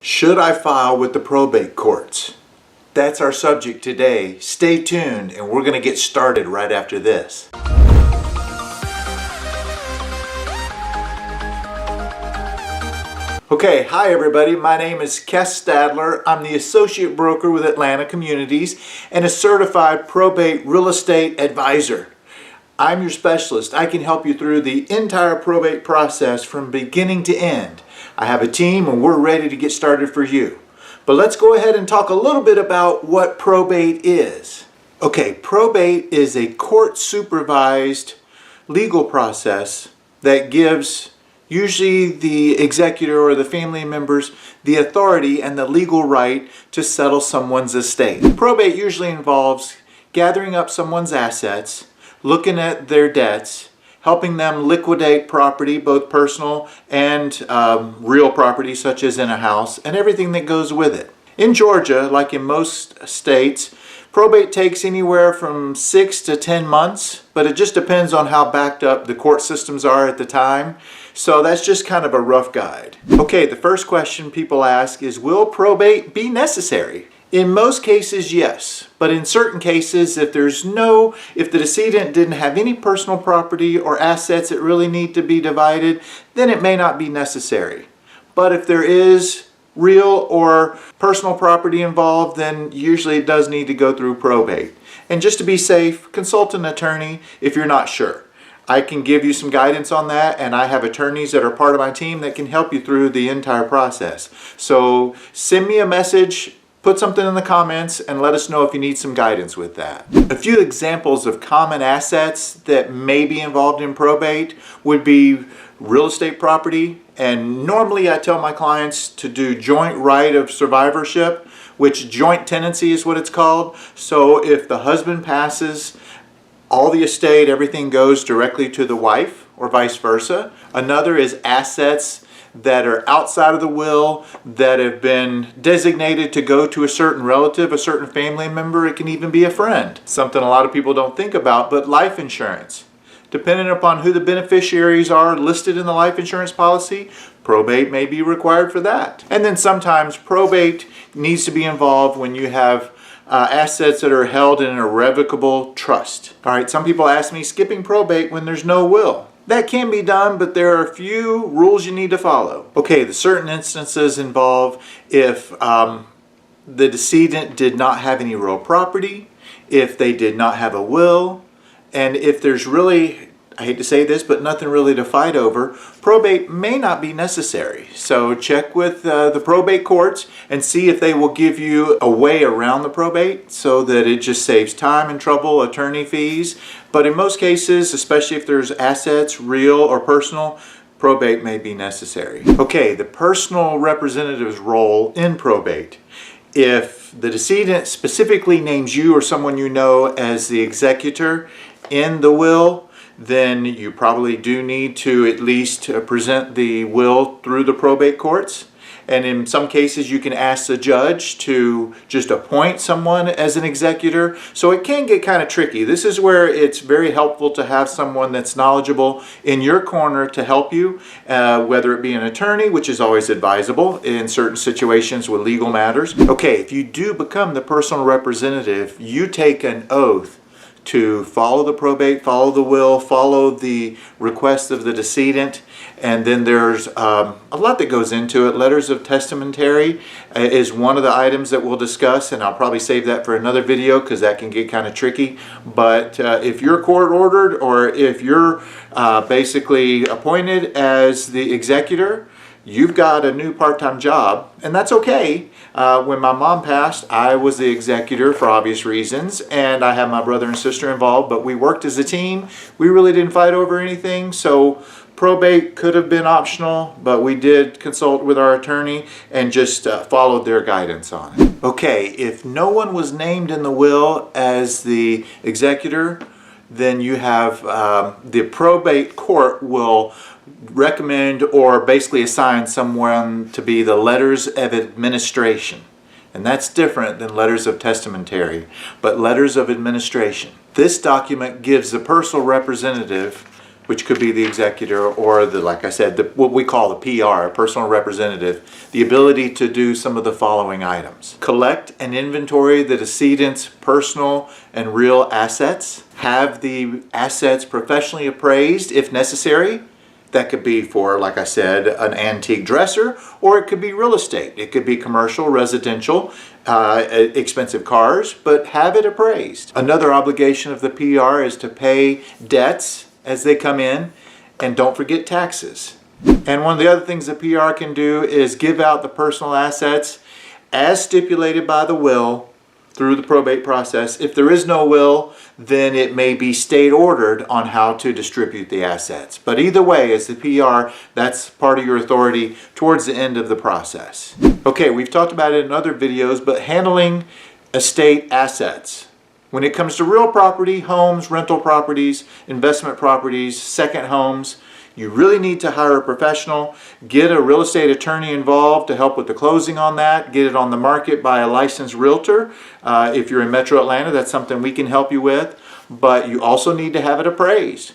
Should I file with the probate courts? That's our subject today. Stay tuned and we're going to get started right after this. Okay, hi everybody. My name is Kes Stadler. I'm the Associate Broker with Atlanta Communities and a certified probate real estate advisor. I'm your specialist. I can help you through the entire probate process from beginning to end. I have a team and we're ready to get started for you. But let's go ahead and talk a little bit about what probate is. Okay, probate is a court-supervised legal process that gives usually the executor or the family members the authority and the legal right to settle someone's estate. Probate usually involves gathering up someone's assets, looking at their debts, helping them liquidate property, both personal and real property such as in a house, and everything that goes with it. In Georgia, like in most states, probate takes anywhere from 6 to 10 months, but it just depends on how backed up the court systems are at the time. So that's just kind of a rough guide. Okay, the first question people ask is, will probate be necessary? In most cases, yes, but in certain cases, if the decedent didn't have any personal property or assets that really need to be divided, then it may not be necessary. But if there is real or personal property involved, then usually it does need to go through probate. And just to be safe, consult an attorney if you're not sure. I can give you some guidance on that, and I have attorneys that are part of my team that can help you through the entire process. So send me a message. Put something in the comments and let us know if you need some guidance with that. A few examples of common assets that may be involved in probate would be real estate property. And normally I tell my clients to do joint right of survivorship, which joint tenancy is what it's called. So if the husband passes, all the estate, everything goes directly to the wife or vice versa. Another is assets that are outside of the will that have been designated to go to a certain relative, a certain family member. It can even be a friend. Something a lot of people don't think about, but life insurance. Depending upon who the beneficiaries are listed in the life insurance policy, probate may be required for that. And then sometimes probate needs to be involved when you have assets that are held in an irrevocable trust. All right, some people ask me, skipping probate when there's no will. That can be done, but there are a few rules you need to follow. Okay, the certain instances involve if the decedent did not have any real property, if they did not have a will, and if there's really, I hate to say this, but nothing really to fight over, probate may not be necessary. So check with the probate courts and see if they will give you a way around the probate so that it just saves time and trouble, attorney fees. But in most cases, especially if there's assets, real or personal, probate may be necessary. Okay, the personal representative's role in probate. If the decedent specifically names you or someone you know as the executor in the will, then you probably do need to at least present the will through the probate courts. And in some cases, you can ask the judge to just appoint someone as an executor. So it can get kind of tricky. This is where it's very helpful to have someone that's knowledgeable in your corner to help you, whether it be an attorney, which is always advisable in certain situations with legal matters. Okay, if you do become the personal representative, you take an oath to follow the probate, follow the will, follow the request of the decedent, and then there's a lot that goes into it. Letters of testamentary is one of the items that we'll discuss, and I'll probably save that for another video because that can get kind of tricky. But if you're court ordered or if you're basically appointed as the executor, you've got a new part-time job, and that's okay. When my mom passed, I was the executor for obvious reasons, and I had my brother and sister involved, but we worked as a team. We really didn't fight over anything, so probate could have been optional, but we did consult with our attorney and just followed their guidance on it. Okay, if no one was named in the will as the executor, then you have the probate court will recommend or basically assign someone to be the letters of administration. And that's different than letters of testamentary, but letters of administration. This document gives the personal representative which could be the executor or like I said, what we call the PR, a personal representative, the ability to do some of the following items. Collect and inventory the decedent's personal and real assets. Have the assets professionally appraised if necessary. That could be for, like I said, an antique dresser, or it could be real estate. It could be commercial, residential, expensive cars, but have it appraised. Another obligation of the PR is to pay debts as they come in, and don't forget taxes. And one of the other things the PR can do is give out the personal assets as stipulated by the will through the probate process. If there is no will, then it may be state ordered on how to distribute the assets. But either way, as the PR, that's part of your authority towards the end of the process. Okay, we've talked about it in other videos, but handling estate assets. When it comes to real property, homes, rental properties, investment properties, second homes, you really need to hire a professional, get a real estate attorney involved to help with the closing on that, get it on the market by a licensed realtor. If you're in Metro Atlanta, that's something we can help you with, but you also need to have it appraised.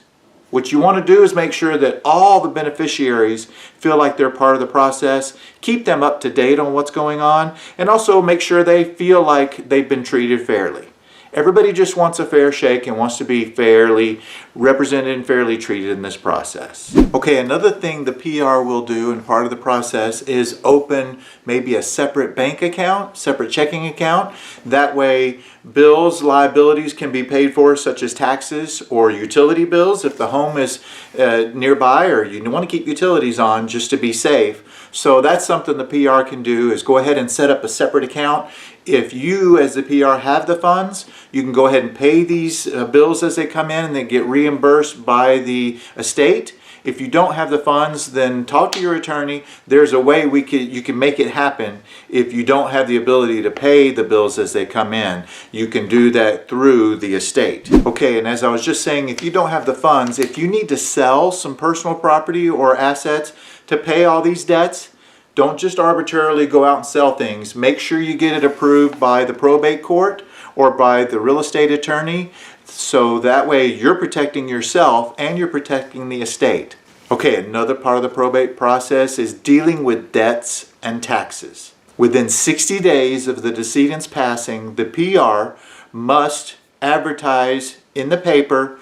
What you want to do is make sure that all the beneficiaries feel like they're part of the process, keep them up to date on what's going on, and also make sure they feel like they've been treated fairly. Everybody just wants a fair shake and wants to be fairly represented and fairly treated in this process. Okay, another thing the PR will do and part of the process is open maybe a separate bank account, separate checking account. That way bills, liabilities can be paid for, such as taxes or utility bills if the home is nearby, or you want to keep utilities on just to be safe. So that's something the PR can do, is go ahead and set up a separate account. If you as the PR have the funds, you can go ahead and pay these bills as they come in and they get reimbursed by the estate. If you don't have the funds, then talk to your attorney. There's a way you can make it happen. If you don't have the ability to pay the bills as they come in, you can do that through the estate. Okay, and as I was just saying, if you don't have the funds, if you need to sell some personal property or assets to pay all these debts, don't just arbitrarily go out and sell things. Make sure you get it approved by the probate court or by the real estate attorney, so that way you're protecting yourself and you're protecting the estate. Okay, another part of the probate process is dealing with debts and taxes. Within 60 days of the decedent's passing, the PR must advertise in the paper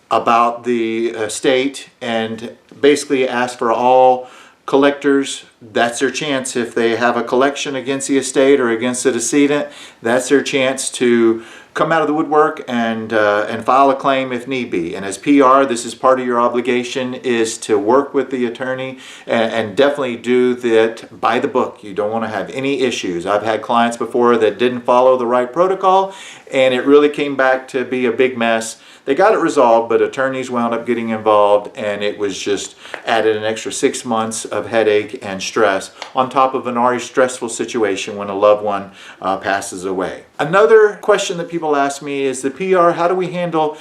about the estate and basically ask for all collectors. That's their chance. If they have a collection against the estate or against the decedent, that's their chance to come out of the woodwork and file a claim if need be. And as PR, this is part of your obligation, is to work with the attorney and definitely do that by the book. You don't want to have any issues. I've had clients before that didn't follow the right protocol and it really came back to be a big mess. They got it resolved, but attorneys wound up getting involved, and it was just added an extra 6 months of headache and stress on top of an already stressful situation when a loved one passes away. Another question that people ask me is the PR, how do we handle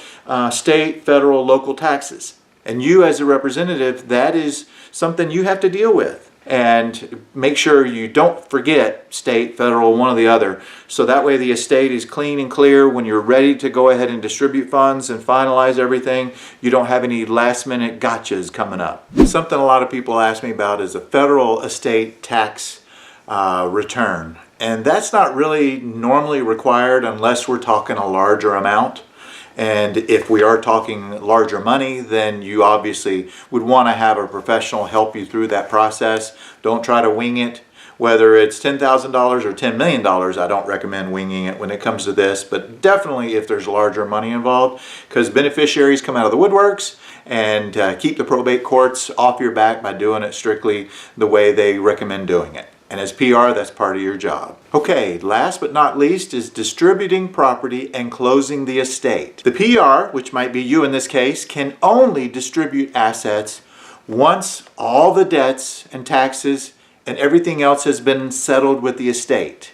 state, federal, local taxes? And you as a representative, that is something you have to deal with. And make sure you don't forget state, federal, one or the other. So that way the estate is clean and clear when you're ready to go ahead and distribute funds and finalize everything. You don't have any last minute gotchas coming up. Something a lot of people ask me about is a federal estate tax return. And that's not really normally required unless we're talking a larger amount. And if we are talking larger money, then you obviously would want to have a professional help you through that process. Don't try to wing it. Whether it's $10,000 or $10 million, I don't recommend winging it when it comes to this, but definitely if there's larger money involved, because beneficiaries come out of the woodworks and keep the probate courts off your back by doing it strictly the way they recommend doing it. And as PR, that's part of your job. Okay, last but not least is distributing property and closing the estate. The PR, which might be you in this case, can only distribute assets once all the debts and taxes and everything else has been settled with the estate.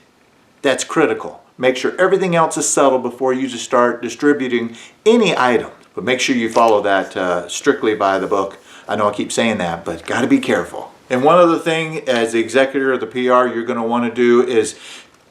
That's critical. Make sure everything else is settled before you just start distributing any item. But make sure you follow that strictly by the book. I know I keep saying that, but got to be careful. And one other thing, as the executor of the PR, you're going to want to do is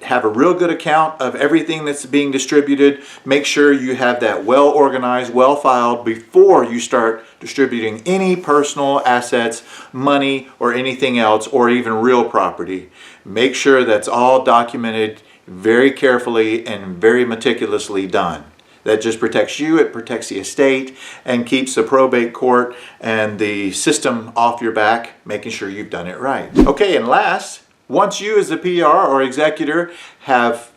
have a real good account of everything that's being distributed. Make sure you have that well organized, well filed before you start distributing any personal assets, money, or anything else, or even real property. Make sure that's all documented very carefully and very meticulously done. That just protects you, it protects the estate, and keeps the probate court and the system off your back, making sure you've done it right. Okay, and last, once you as the PR or executor have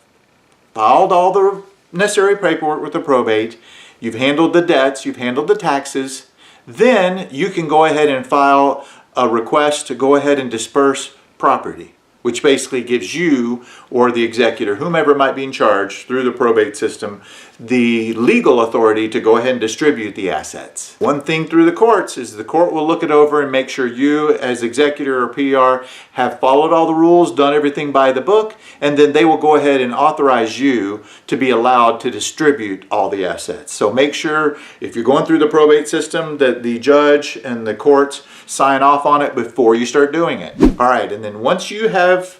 filed all the necessary paperwork with the probate, you've handled the debts, you've handled the taxes, then you can go ahead and file a request to go ahead and disperse property, which basically gives you or the executor, whomever might be in charge through the probate system, the legal authority to go ahead and distribute the assets. One thing through the courts is the court will look it over and make sure you as executor or PR have followed all the rules, done everything by the book, and then they will go ahead and authorize you to be allowed to distribute all the assets. So make sure if you're going through the probate system that the judge and the courts sign off on it before you start doing it. All right, and then once you have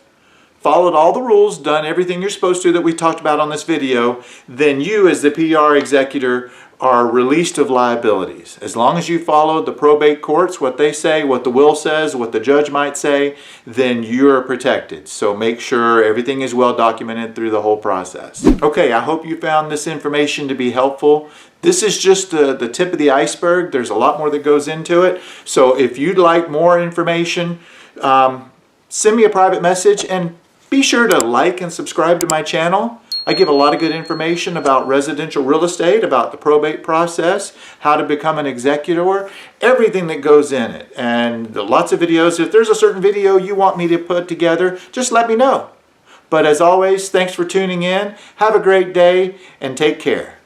followed all the rules, done everything you're supposed to that we talked about on this video, then you as the PR executor are released of liabilities. As long as you followed the probate courts, what they say, what the will says, what the judge might say, then you're protected. So make sure everything is well documented through the whole process. Okay, I hope you found this information to be helpful. This is just the tip of the iceberg. There's a lot more that goes into it. So if you'd like more information, send me a private message and be sure to like and subscribe to my channel. I give a lot of good information about residential real estate, about the probate process, how to become an executor, everything that goes in it. And lots of videos. If there's a certain video you want me to put together, just let me know. But as always, thanks for tuning in. Have a great day and take care.